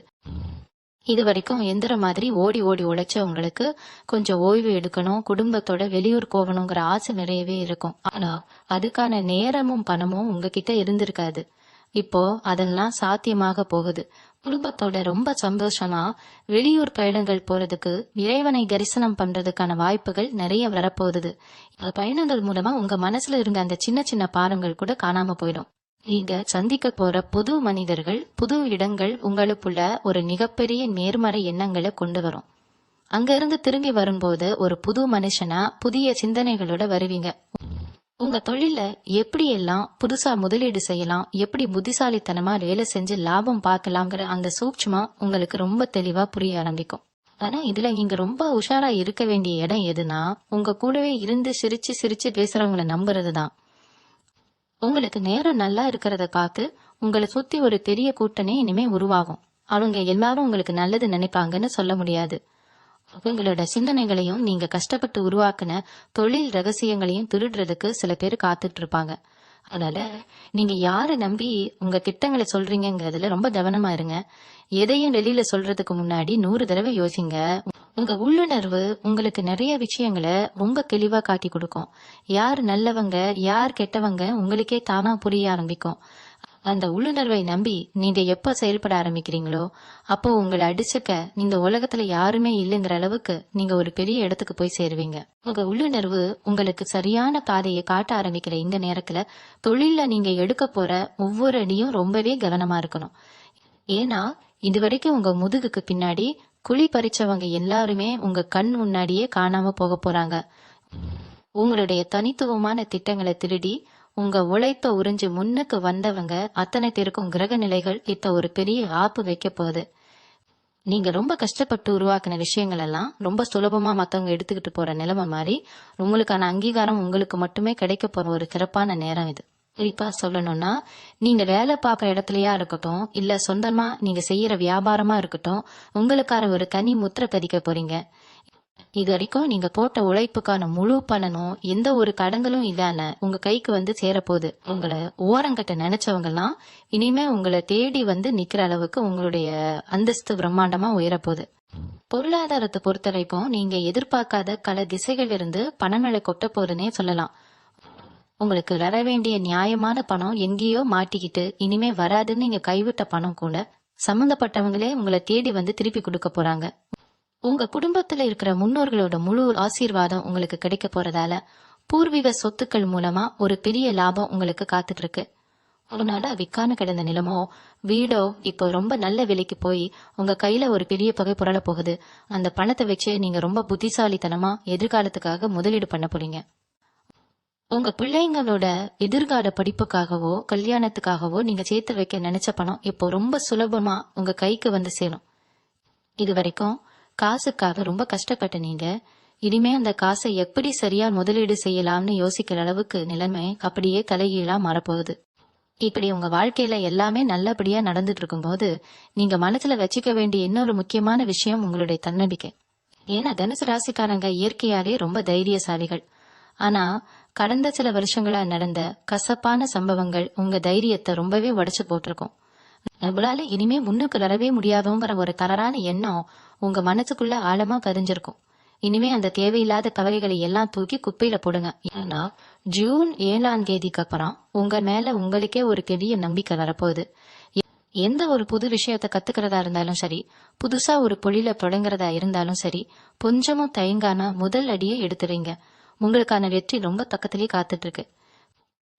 இது வரைக்கும் எந்திர மாதிரி ஓடி ஓடி உழைச்ச உங்களுக்கு கொஞ்சம் ஓய்வு எடுக்கணும், குடும்பத்தோட வெளியூர் போகணுங்கிற ஆசை நிறையவே இருக்கும். ஆனா அதுக்கான நேரமும் பணமும் உங்ககிட்ட இருந்திருக்காது. இப்போ அதெல்லாம் சாத்தியமாக போகுது. குடும்பத்தோட ரொம்ப சந்தோஷமா வெளியூர் பயணங்கள் போறதுக்கு, இறைவனை தரிசனம் பண்றதுக்கான வாய்ப்புகள் நிறைய வரப்போகுது. பயணங்கள் மூலமா உங்க மனசுல இருந்த அந்த சின்ன சின்ன பாரங்கள் கூட காணாம போயிடும். நீங்க சந்திக்க போற புது மனிதர்கள், புது இடங்கள் உங்களுக்குள்ள ஒரு மிகப்பெரிய நேர்மறை எண்ணங்களை கொண்டு வரும். அங்க இருந்து திரும்பி வரும்போது ஒரு புது மனுஷனா புதிய சிந்தனைகளோட வருவீங்க. உங்க தொழில எப்படி எல்லாம் புதுசா முதலீடு செய்யலாம், எப்படி புத்திசாலித்தனமா வேலை செஞ்சு லாபம் பார்க்கலாங்கிற அந்த சூட்சுமா உங்களுக்கு ரொம்ப தெளிவா புரிய ஆரம்பிக்கும். ஆனா இதுல நீங்க ரொம்ப உஷாரா இருக்க வேண்டிய இடம் எதுனா, உங்க கூடவே இருந்து சிரிச்சு சிரிச்சு பேசுறவங்களை நம்புறதுதான். உங்களுக்கு நேரம் நல்லா இருக்கிறத பார்த்து உங்களை சுத்தி ஒரு பெரிய கூட்டணி இனிமே உருவாகும். அவங்க எல்லாரும் உங்களுக்கு நல்லது நினைப்பாங்கன்னு சொல்ல முடியாது. உங்களோட சிந்தனைகளையும் நீங்க கஷ்டப்பட்டு உருவாக்குன தொழில் ரகசியங்களையும் திருடுறதுக்கு சில பேர் காத்துட்டு இருப்பாங்க. அதனால நீங்க யாரை நம்பி உங்க திட்டங்களை சொல்றீங்கிறதுல ரொம்ப கவனமா இருங்க. எதையும் வெளியில சொல்றதுக்கு முன்னாடி 100 தடவை யோசிங்க. உங்க உள்ளுணர்வு உங்களுக்கு நிறைய விஷயங்களை ரொம்ப தெளிவா காட்டி கொடுக்கும். யார் நல்லவங்க யார் கெட்டவங்க உங்களுக்கே தானா புரிய ஆரம்பிக்கும். அந்த உள்ளுணர்வை நம்பி நீங்க எப்ப செயல்பட ஆரம்பிக்கிறீங்களோ அப்போ உங்களை அடிச்சுக்க இந்த உலகத்துல யாருமே இல்லைங்கிற அளவுக்கு நீங்க ஒரு பெரிய இடத்துக்கு போய் சேருவீங்க. உங்க உள்ளுணர்வு உங்களுக்கு சரியான பாதையை காட்ட ஆரம்பிக்கிற இந்த நேரத்துல தொழில்ல நீங்க எடுக்க போற ஒவ்வொரு அடியும் ரொம்பவே கவனமா இருக்கணும். ஏன்னா இதுவரைக்கும் உங்க முதுகுக்கு பின்னாடி குழி பறிச்சவங்க எல்லாருமே உங்க கண் முன்னாடியே காணாம போக போறாங்க. உங்களுடைய தனித்துவமான திட்டங்களை திருடி உங்க உழைப்ப உறிஞ்சு முன்னுக்கு வந்தவங்க அத்தனை பேருக்கும் கிரக நிலைகள் இப்ப ஒரு பெரிய ஆப்பு வைக்க போகுது. நீங்க ரொம்ப கஷ்டப்பட்டு உருவாக்கின விஷயங்கள் எல்லாம் ரொம்ப சுலபமா மத்தவங்க எடுத்துக்கிட்டு போற நிலைமை மாதிரி உங்களுக்கான அங்கீகாரம் உங்களுக்கு மட்டுமே கிடைக்க போற ஒரு சிறப்பான நேரம் இது. குறிப்பா சொல்லணும்னா, நீங்க வேலை பார்க்குற இடத்துலயா இருக்கட்டும் இல்ல சொந்தமா நீங்க செய்யற வியாபாரமா இருக்கட்டும், உங்களுக்கான ஒரு தனி முத்திரை பதிக்க போறீங்க. இது வரைக்கும் நீங்க போட்ட உழைப்புக்கான முழு பலனும் எந்த ஒரு கடன்களும் இல்லாம உங்க கைக்கு வந்து சேரப்போகுது. உங்களை ஓரங்கட்ட நினைச்சவங்க எல்லாம் இனிமே உங்களை தேடி வந்து நிக்கிற அளவுக்கு உங்களுடைய அந்தஸ்து பிரம்மாண்டமா உயரப்போகுது. பொருளாதாரத்தை பொறுத்த வரைக்கும் நீங்க எதிர்பார்க்காத பல திசைகள் இருந்து பணங்களை கொட்ட போதுன்னே சொல்லலாம். உங்களுக்கு வர வேண்டிய நியாயமான பணம் எங்கேயோ மாட்டிக்கிட்டு இனிமே வராதுன்னு நீங்க கைவிட்ட பணம் கூட சம்பந்தப்பட்டவங்களே உங்களை தேடி வந்து திருப்பி கொடுக்க போறாங்க. உங்க குடும்பத்துல இருக்கிற முன்னோர்களோட முழு ஆசீர்வாதம் உங்களுக்கு கிடைக்க போறதால பூர்வீக சொத்துக்கள் மூலமா ஒரு பெரிய லாபம் உங்களுக்கு காத்துட்டு இருக்கு. அதனால விற்காம கிடந்த நிலமோ வீடோ இப்போ ரொம்ப நல்ல விலைக்கு போய் உங்க கையில ஒரு பெரிய தொகை புரள போகுது. அந்த பணத்தை வச்சு நீங்க ரொம்ப புத்திசாலித்தனமா எதிர்காலத்துக்காக முதலீடு பண்ண போறீங்க. உங்க பிள்ளைங்களோட எதிர்கால படிப்புக்காகவோ கல்யாணத்துக்காகவோ நீங்க சேர்த்து வைக்க நினைச்ச பணம் இப்போ ரொம்ப சுலபமா உங்க கைக்கு வந்து சேரும். இது வரைக்கும் காசுக்காக ரொம்ப கஷ்டப்பட்ட நீங்க இனிமே அந்த காசை எப்படி சரியா முதலீடு செய்யலாம்னு யோசிக்கிற அளவுக்கு நிலைமை அப்படியே தலைகீழா மாறப்போகுது. இப்படி உங்க வாழ்க்கையில எல்லாமே நல்லபடியா நடந்துட்டு இருக்கும் போது நீங்க மனசுல வச்சுக்க வேண்டிய இன்னொரு முக்கியமான விஷயம் உங்களுடைய தன்னம்பிக்கை. ஏன்னா தனுசு ராசிக்காரங்க இயற்கையாவே ரொம்ப தைரியசாலிகள். ஆனா கடந்த சில வருஷங்களா நடந்த கசப்பான சம்பவங்கள் உங்க தைரியத்தை ரொம்பவே உடைச்சு போட்டிருக்கும். நம்மளால இனிமே முன்னுக்கு வரவே முடியாதோங்கிற ஒரு தவறான எண்ணம் உங்க மனசுக்குள்ள ஆழமா பதிஞ்சிருக்கும். இனிமே அந்த தேவையில்லாத கவலைகளை எல்லாம் தூக்கி குப்பையில போடுங்க. ஏன்னா ஜூன் 7ஆம் தேதிக்கு அப்புறம் உங்க மேல உங்களுக்கே ஒரு பெரிய நம்பிக்கை வரப்போகுது. எந்த ஒரு புது விஷயத்த கத்துக்கிறதா இருந்தாலும் சரி, புதுசா ஒரு தொழில தொடங்குறதா இருந்தாலும் சரி, கொஞ்சமும் தயங்காம முதல் அடியே எடுத்துறீங்க. உங்களுக்கான வெற்றி ரொம்ப பக்கத்திலேயே காத்துட்டு இருக்கு.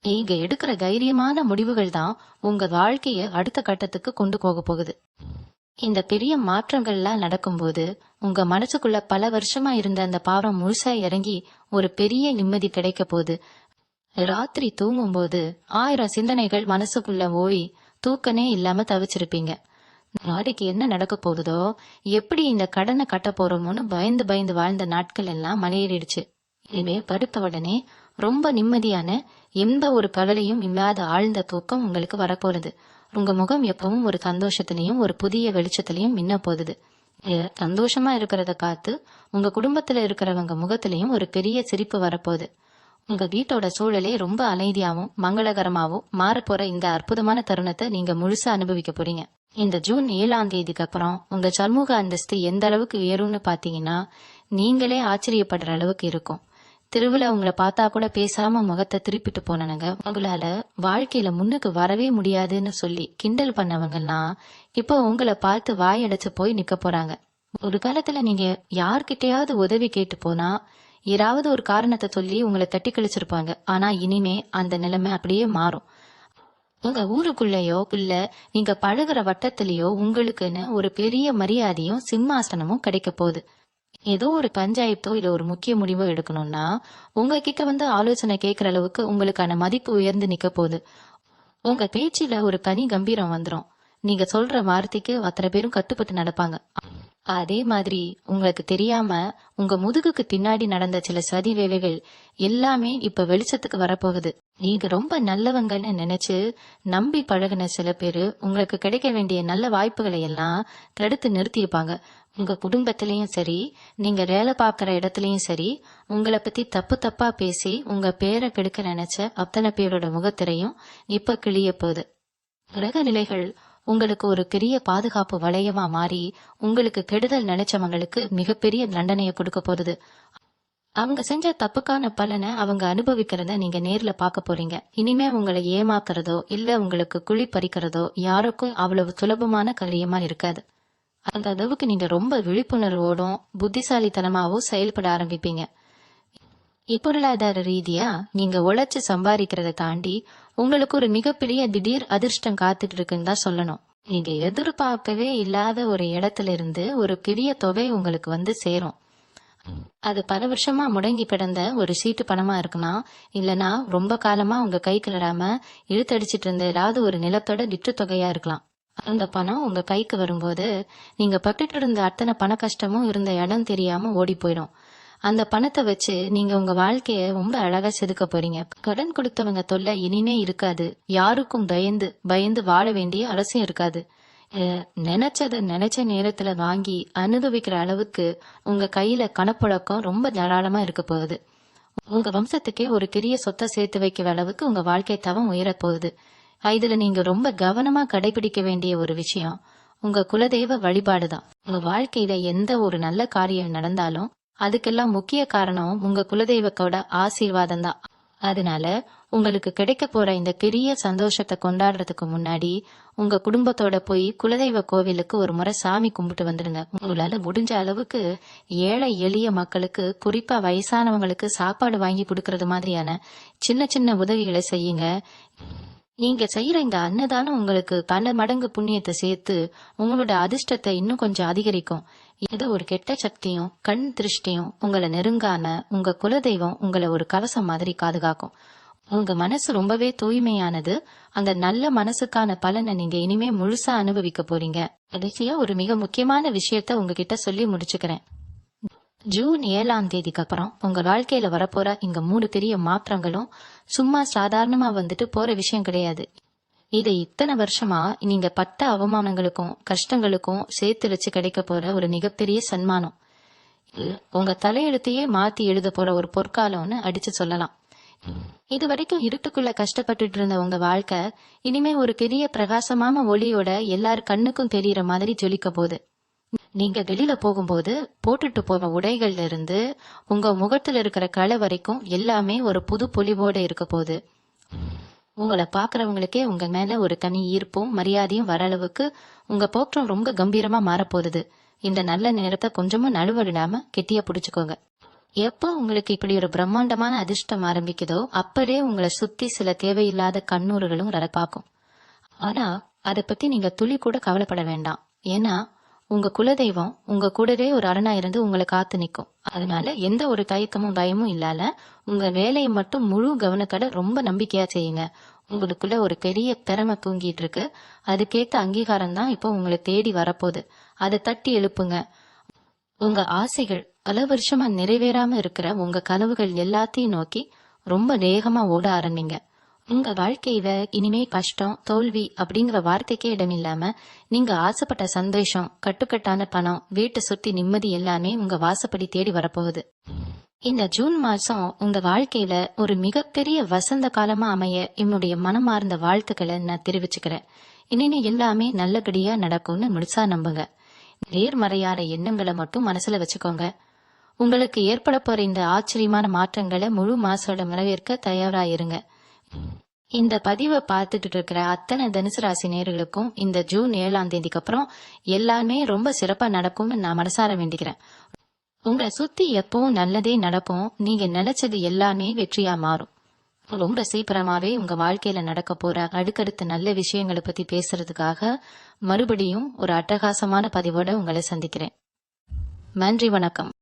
நீங்க எடுக்கிற தைரியமான முடிவுகள் தான் உங்க வாழ்க்கைய அடுத்த கட்டத்துக்கு கொண்டு போக போகுது. இந்த பெரிய மாற்றங்கள்லாம் நடக்கும்போது உங்க மனசுக்குள்ள பல வருஷமா இருந்த அந்த பாவம் முழுசா இறங்கி ஒரு பெரிய நிம்மதி கிடைக்க போகுது. ராத்திரி தூங்கும் போது 1000 சிந்தனைகள் மனசுக்குள்ள ஓய் தூக்கனே இல்லாம தவிச்சிருப்பீங்க. நாளைக்கு என்ன நடக்க போகுதோ, எப்படி இந்த கடனை கட்ட போறோமோன்னு பயந்து பயந்து வாழ்ந்த நாட்கள் எல்லாம் மலையேறிடுச்சு. இனிமே படுத்த உடனே ரொம்ப நிம்மதியான எந்த ஒரு கவலையும் இல்லாத ஆழ்ந்த தூக்கம் உங்களுக்கு வரப்போறது. உங்க முகம் எப்பவும் ஒரு சந்தோஷத்திலையும் ஒரு புதிய வெளிச்சத்திலையும் மின்ன போகுது. சந்தோஷமா இருக்கிறத பார்த்து உங்க குடும்பத்துல இருக்கிறவங்க முகத்திலையும் ஒரு பெரிய சிரிப்பு வரப்போகுது. உங்க வீட்டோட சூழலே ரொம்ப அமைதியாவும் மங்களகரமாவும் மாறப்போற இந்த அற்புதமான தருணத்தை நீங்க முழுசா அனுபவிக்க போறீங்க. இந்த ஜூன் 7ஆம் தேதிக்கு அப்புறம் உங்க சமூக அந்தஸ்து எந்த அளவுக்கு உயரும்னு பாத்தீங்கன்னா நீங்களே ஆச்சரியப்படுற அளவுக்கு இருக்கும். திருவிழா உங்களை பார்த்தா கூட பேசாம முகத்தை திருப்பிட்டு போனவங்க, உங்களால வாழ்க்கையில முன்னுக்கு வரவே முடியாதுன்னு சொல்லி கிண்டல் பண்ணவங்கலாம் இப்போ உங்களை பார்த்து வாயடைச்சு போய் நிக்க போறாங்க. ஒரு காலத்துல நீங்க யார்கிட்டயாவது உதவி கேட்டு போனா ஏதாவது ஒரு காரணத்தை சொல்லி உங்களை தட்டி கழிச்சிருப்பாங்க. ஆனா இனிமே அந்த நிலைமை அப்படியே மாறும். உங்க ஊருக்குள்ளேயோ இல்ல நீங்க பழகுற வட்டத்திலேயோ உங்களுக்குன்னு ஒரு பெரிய மரியாதையும் சிம்மாசனமும் கிடைக்க போகுது. ஏதோ ஒரு பஞ்சாயத்தோ இல்ல ஒரு முக்கிய முடிவோ எடுக்கணும்னா உங்ககிட்ட வந்து ஆலோசனை கேட்கிற அளவுக்கு உங்களுக்கான மதிப்பு உயர்ந்து நிக்க போகுது. உங்க பேச்சுல ஒரு தனி கம்பீரம் வந்துடும். நீங்க சொல்ற வார்த்தைக்கு அத்தனை பேரும் கட்டுப்பட்டு நடப்பாங்க. அதே மாதிரி உங்களுக்கு தெரியாம உங்க முதுகுக்கு பின்னாடி நடந்த சில சதி வேலைகள் எல்லாமே இப்ப வெளிச்சத்துக்கு வரப்போகுது. நீங்க ரொம்ப நல்லவங்கன்னு நினைச்சு நம்பி பழகின சில பேரு உங்களுக்கு கிடைக்க வேண்டிய நல்ல வாய்ப்புகளை எல்லாம் தடுத்து நிறுத்தியிருப்பாங்க. உங்க குடும்பத்திலயும் சரி, நீங்க வேலை பார்க்கற இடத்துலயும் சரி, உங்களை பத்தி தப்பு தப்பா பேசி உங்க பேரை கெடுக்க நினைச்ச அத்தனை பேரோட முகத்திரையும் இப்ப கிளிய போகுது. கிரக நிலைகள் உங்களுக்கு ஒரு பெரிய பாதுகாப்பு வளையமா மாறி உங்களுக்கு கெடுதல் நினைச்சவங்களுக்கு மிகப்பெரிய தண்டனையை கொடுக்க போகுது. அவங்க செஞ்ச தப்புக்கான பலனை அவங்க அனுபவிக்கிறத நீங்க நேர்ல பார்க்க போறீங்க. இனிமே உங்களை ஏமாத்துறதோ இல்ல உங்களுக்கு குழி பறிக்கிறதோ யாருக்கும் அவ்வளவு சுலபமான காரியமா இருக்காது. அந்த அளவுக்கு நீங்க ரொம்ப விழிப்புணர்வோடும் புத்திசாலித்தனமாவும் செயல்பட ஆரம்பிப்பீங்க. பொருளாதார ரீதியா நீங்க உழைச்சு சம்பாதிக்கிறத தாண்டி உங்களுக்கு ஒரு மிகப்பெரிய திடீர் அதிர்ஷ்டம் காத்துட்டு இருக்குன்னு தான் சொல்லணும். நீங்க எதிர்பார்க்கவே இல்லாத ஒரு இடத்துல இருந்து ஒரு பெரிய தொகை உங்களுக்கு வந்து சேரும். அது பல வருஷமா முடங்கி கிடந்த ஒரு சீட்டு பணமா இருக்கலாம், இல்லனா ரொம்ப காலமா உங்க கைக்கு வராம இழுத்தடிச்சிட்டு இருந்த ஏதாவது ஒரு நிலத்தோட விற்று தொகையா இருக்கலாம். அந்த பணம் உங்க கைக்கு வரும்போது நீங்க பட்டுட்டு இருந்த அத்தனை பண கஷ்டமும் இருந்த இடம் தெரியாம ஓடி போயிடும். அந்த பணத்தை வச்சு நீங்க உங்க வாழ்க்கைய ரொம்ப அழகா செதுக்க போறீங்க. கடன் கொடுத்தவங்க தொல்லை இனிமே இருக்காது. யாருக்கும் பயந்து பயந்து வாழ வேண்டிய அவசியம் இருக்காது. நினைச்சத நினைச்ச நேரத்துல வாங்கி அனுபவிக்கிற அளவுக்கு உங்க கையில கணப்புழக்கம் ரொம்ப தாராளமா இருக்க போகுது. உங்க வம்சத்துக்கே ஒரு பெரிய சொத்தை சேர்த்து வைக்கிற அளவுக்கு உங்க வாழ்க்கை தவம் உயர போகுது. இதுல நீங்க ரொம்ப கவனமா கடைபிடிக்க வேண்டிய ஒரு விஷயம் உங்க குலதெய்வ வழிபாடுதான். உங்க வாழ்க்கையில எந்த ஒரு நல்ல காரியம் நடந்தாலும் அதுக்கெல்லாம் முக்கிய காரணம் உங்க குலதெய்வத்தோட ஆசீர்வாதம் தான். அதனால உங்களுக்கு கிடைக்க போற இந்த பெரிய சந்தோஷத்தை கொண்டாடுறதுக்கு முன்னாடி உங்க குடும்பத்தோட போய் குலதெய்வ கோவிலுக்கு ஒரு முறை சாமி கும்பிட்டு வந்துடுங்க. உங்களால முடிஞ்ச அளவுக்கு ஏழை எளிய மக்களுக்கு, குறிப்பா வயசானவங்களுக்கு சாப்பாடு வாங்கி கொடுக்கறது மாதிரியான சின்ன சின்ன உதவிகளை செய்யுங்க. நீங்க செய்யற இந்த அன்னதானம் உங்களுக்கு பல மடங்கு புண்ணியத்தை சேர்த்து உங்களோட அதிர்ஷ்டத்தை இன்னும் கொஞ்சம் அதிகரிக்கும். ஏதோ ஒரு கெட்ட சக்தியும் கண் திருஷ்டியும் உங்களை நெருங்காம உங்க குலதெய்வம் உங்களை ஒரு கவசம் மாதிரி பாதுகாக்கும். உங்க மனசு ரொம்பவே தூய்மையானது. அந்த நல்ல மனசுக்கான பலனை நீங்க இனிமே முழுசா அனுபவிக்க போறீங்க. கடைசியா ஒரு மிக முக்கியமான விஷயத்த உங்ககிட்ட சொல்லி முடிச்சுக்கிறேன். ஜூன் 7ஆம் தேதிக்கு அப்புறம் உங்க வாழ்க்கையில வரப்போற இங்க 3 பெரிய மாற்றங்களும் சும்மா சாதாரணமா வந்துட்டு போற விஷயம் கிடையாது. இது இத்தனை வருஷமா நீங்க பட்ட அவமானங்களுக்கும் கஷ்டங்களுக்கும் சேர்த்து வச்சு கிடைக்க போற ஒரு மிகப்பெரிய சன்மானம். உங்க தலையெழுத்தையே மாத்தி எழுத போற ஒரு பொற்காலம்னு அடிச்சு சொல்லலாம். இது வரைக்கும் இருட்டுக்குள்ள கஷ்டப்பட்டுட்டு இருந்த உங்க வாழ்க்கை இனிமே ஒரு பெரிய பிரகாசமான ஒளியோட எல்லார் கண்ணுக்கும் தெரியற மாதிரி ஜொலிக்க போகுது. நீங்க வெளியில போகும்போது போட்டுட்டு போற உடைகள்ல இருந்து உங்க முகத்துல இருக்கிற கலை வரைக்கும் எல்லாமே ஒரு புது பொலிவோட இருக்க போகுது. உங்களை பாக்குறவங்களுக்கே உங்க மேல ஒரு தனி ஈர்ப்பும் மரியாதையும் வர அளவுக்கு உங்க போற்றம் ரொம்ப கம்பீரமா மாறப்போகுது. இந்த நல்ல நேரத்தை கொஞ்சமும் நழுவடிடாம கெட்டியா புடிச்சுக்கோங்க. எப்போ உங்களுக்கு இப்படி ஒரு பிரம்மாண்டமான அதிர்ஷ்டம் ஆரம்பிக்குதோ அப்பவே உங்களை சுத்தி சில தேவையில்லாத கண்ணூறுகளும் பார்க்கும். ஆனா அதை பத்தி நீங்க துளி கூட கவலைப்பட வேண்டாம். ஏன்னா உங்க குலதெய்வம் உங்க கூடவே ஒரு அரணா இருந்து உங்களை காத்து நிற்கும். அதனால எந்த ஒரு தயக்கமும் பயமும் இல்லாத உங்க வேலையை மட்டும் முழு கவனத்தோட ரொம்ப நம்பிக்கையா செய்யுங்க. உங்களுக்குள்ள ஒரு பெரிய திறமை தூங்கிட்டு இருக்கு. அதுக்கேத்த அங்கீகாரம் தான் இப்போ உங்களை தேடி வரப்போகுது. அதை தட்டி எழுப்புங்க. உங்க ஆசைகள் பல வருஷமா நிறைவேறாம இருக்கிற உங்க கனவுகள் எல்லாத்தையும் நோக்கி ரொம்ப வேகமா ஓட ஆரம்பிங்க. உங்க வாழ்க்கையில இனிமே கஷ்டம் தோல்வி அப்படிங்கிற வார்த்தைக்கே இடம் இல்லாம நீங்க ஆசைப்பட்ட சந்தோஷம், கட்டுக்கட்டான பணம், வீட்டை சுத்தி நிம்மதி எல்லாமே உங்க வாசப்படி தேடி வரப்போகுது. இந்த ஜூன் மாசம் உங்க வாழ்க்கையில ஒரு மிகப்பெரிய வசந்த காலமா அமைய என்னுடைய மனமார்ந்த வாழ்த்துக்களை நான் தெரிவிச்சுக்கிறேன். இனிமே எல்லாமே நல்லபடியா நடக்கும்னு முழுசா நம்புங்க. நேர்மறையான எண்ணங்களை மட்டும் மனசுல வச்சுக்கோங்க. உங்களுக்கு ஏற்பட போற இந்த ஆச்சரியமான மாற்றங்களை முழு மாசோட வரவேற்க தயாராயிருங்க. இந்த பதிவை பார்த்துட்டு இருக்கிற அத்தனை தனுசு ராசி நேயர்களுக்கும் இந்த ஜூன் 7ஆம் தேதிக்கு அப்புறம் எல்லாமே ரொம்ப சிறப்பா நடக்கும்னு நான் மனசார வேண்டிக்கிறேன். உங்களை சுத்தி எப்பவும் நல்லதே நடக்கும். நீங்க நினைச்சது எல்லாமே வெற்றியா மாறும். ரொம்ப சீக்கிரமாவே உங்க வாழ்க்கையில நடக்க போற அடுக்கடுத்த நல்ல விஷயங்களை பத்தி பேசுறதுக்காக மறுபடியும் ஒரு அட்டகாசமான பதிவோட உங்களை சந்திக்கிறேன். நன்றி, வணக்கம்.